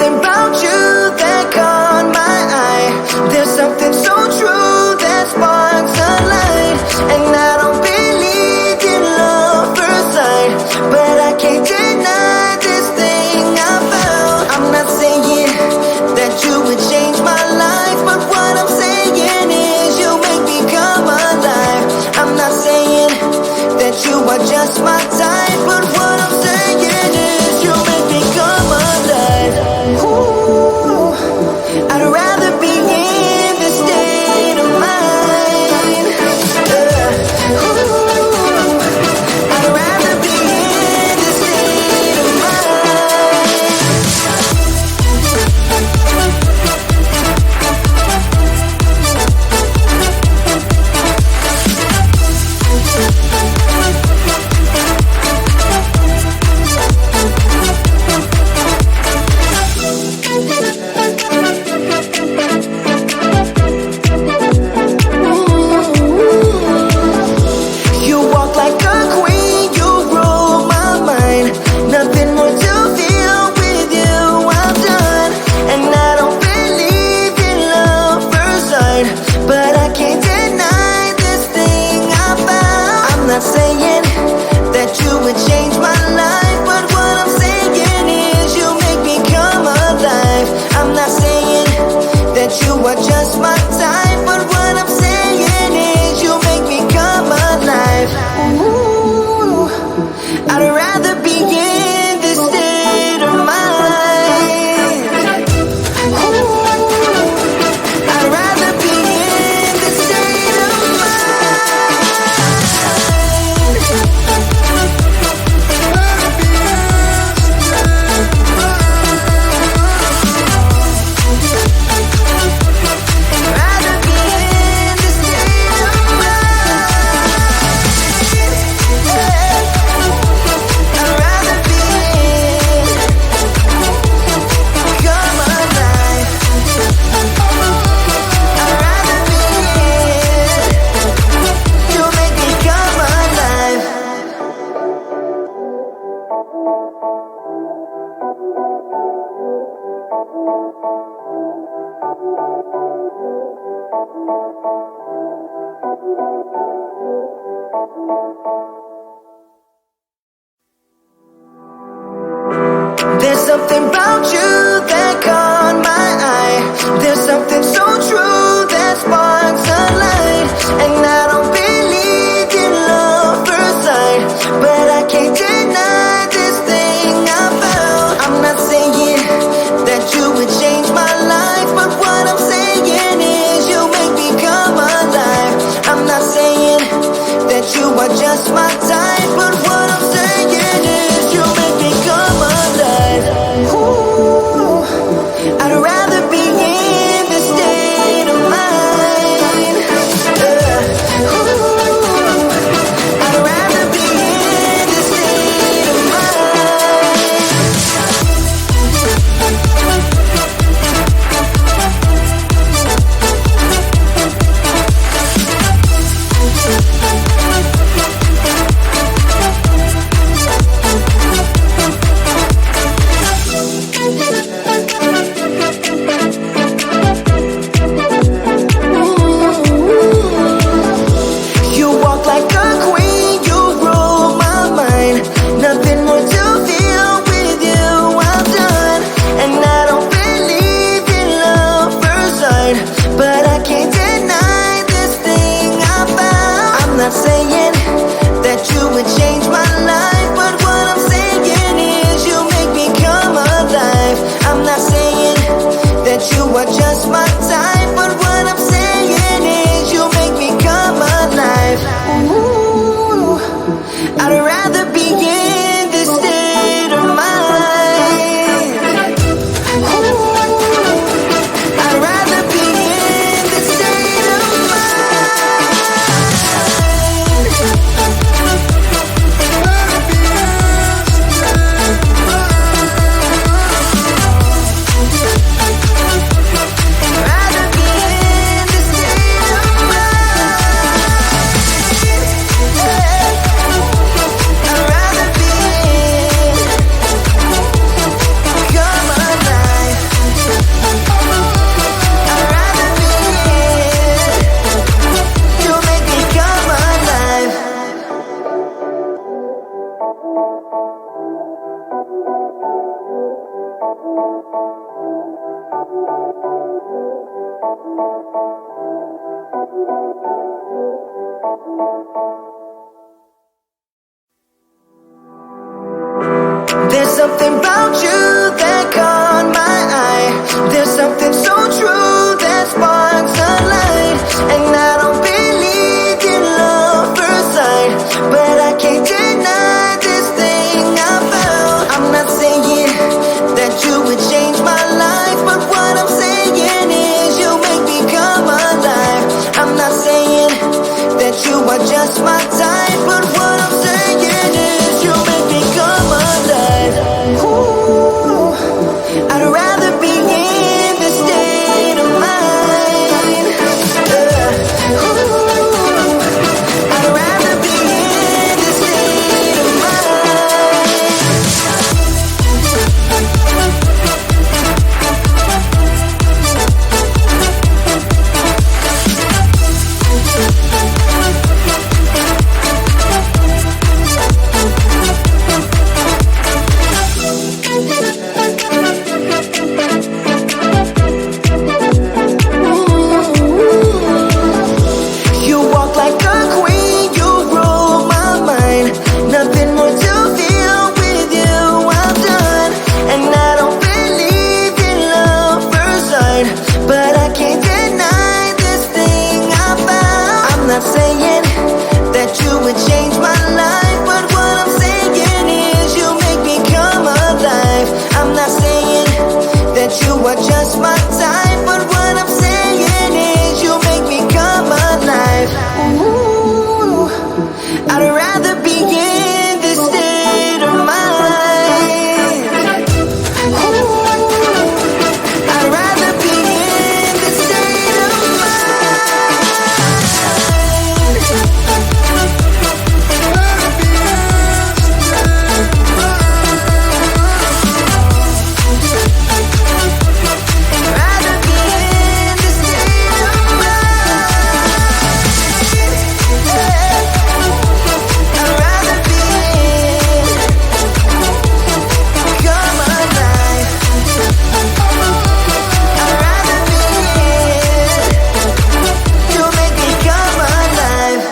something about you that caught my eye. There's something so true that sparks a light. And I don't believe in love first sight, but I can't deny this thing I found. I'm not saying that you would change my life, but what I'm saying is you make me come alive. I'm not saying that you are just my type, but what I'm saying is you make me come alive. Ooh, I'd rather be in this state of mind. Ooh, I'd rather be in this state of mind. You walk like a queen, you rule my mind. Nothing more to feel with you, I'm done. And I don't believe in love first sight, but I can't deny this thing I found. I'm not saying that you would change my life, but what I'm saying is you make me come alive. I'm not saying that you are just my type, but what I'm saying is you make me come alive. Ooh, I'd rather be in this state of mind. Ooh, I'd rather be in this state of rather be in this state of I'd rather be come alive. I'd rather be you make me come alive. There's something about you that caught my eye. There's something so true that sparks a light. And I don't believe in love first sight, but I can't deny this thing I found. I'm not saying that you would change my life, but what I'm saying is you make me come alive. I'm not saying that you are just my type, but what I'm saying is you make me come alive. Ooh, There's something about you that caught my eye. There's something so true that sparks a light. And I don't believe in love first sight, but I can't deny this thing I found. I'm not saying that you would change my life, but what I'm saying is you make me come alive. I'm not saying that you are just my type, but what I'm saying is you make me come alive. Ooh, I'd rather be in this state of mind. Ooh, I'd rather be in this state of mind. You walk like a queen, you rule my mind. Nothing more to feel with you, I'm done. And I don't believe in love first sight, but I can't deny this thing I found. I'm not saying that you would change my life, but what I'm saying is you make me come alive. I'm not saying that you are just my type, but what I'm saying is you make me come alive. Ooh, I'd rather be in this state of mind. Ooh, I'd rather be in this state of rather be in this state of I'd rather be in, come alive. I'd rather be in, you make me come alive.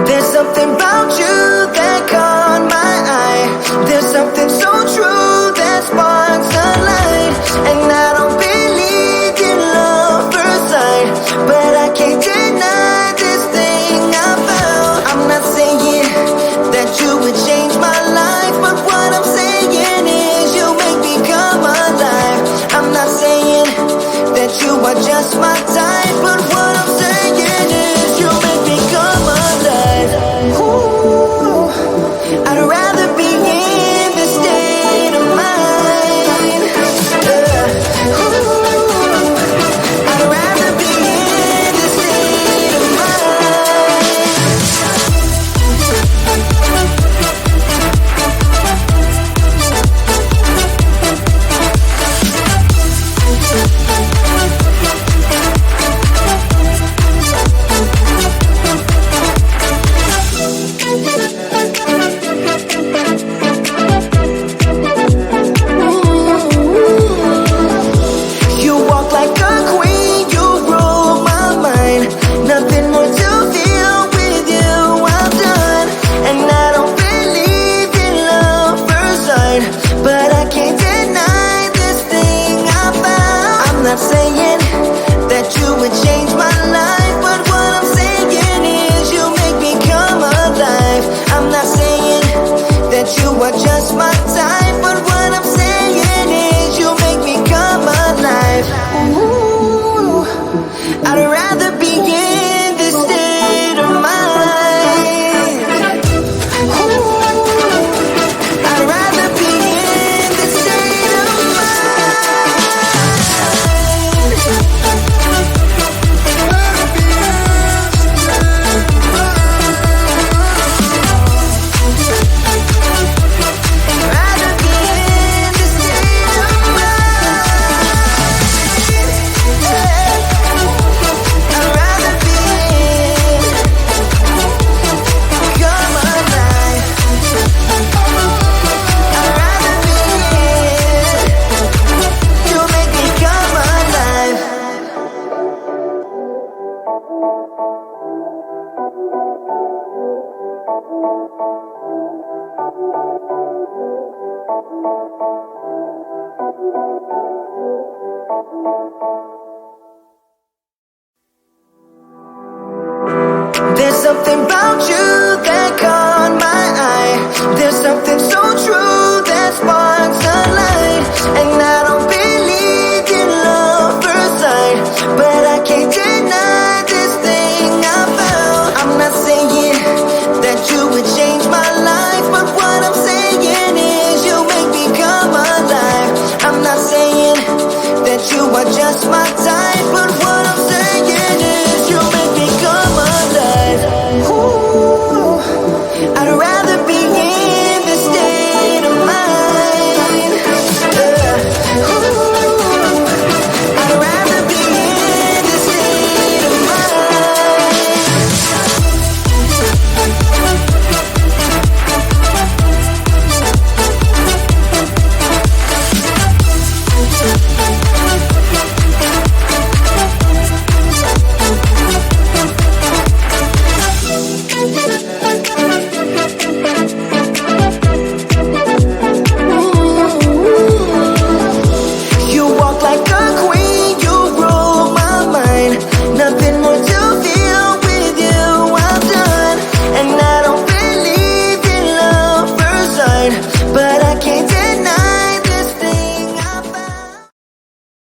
There's something about you that caught my eye. There's something so true that sparks a light. And I don't believe in love first sight, but I can't deny this thing I found. I'm not saying that you would change my life, but what I'm saying is you make me come alive. I'm not saying that you are just my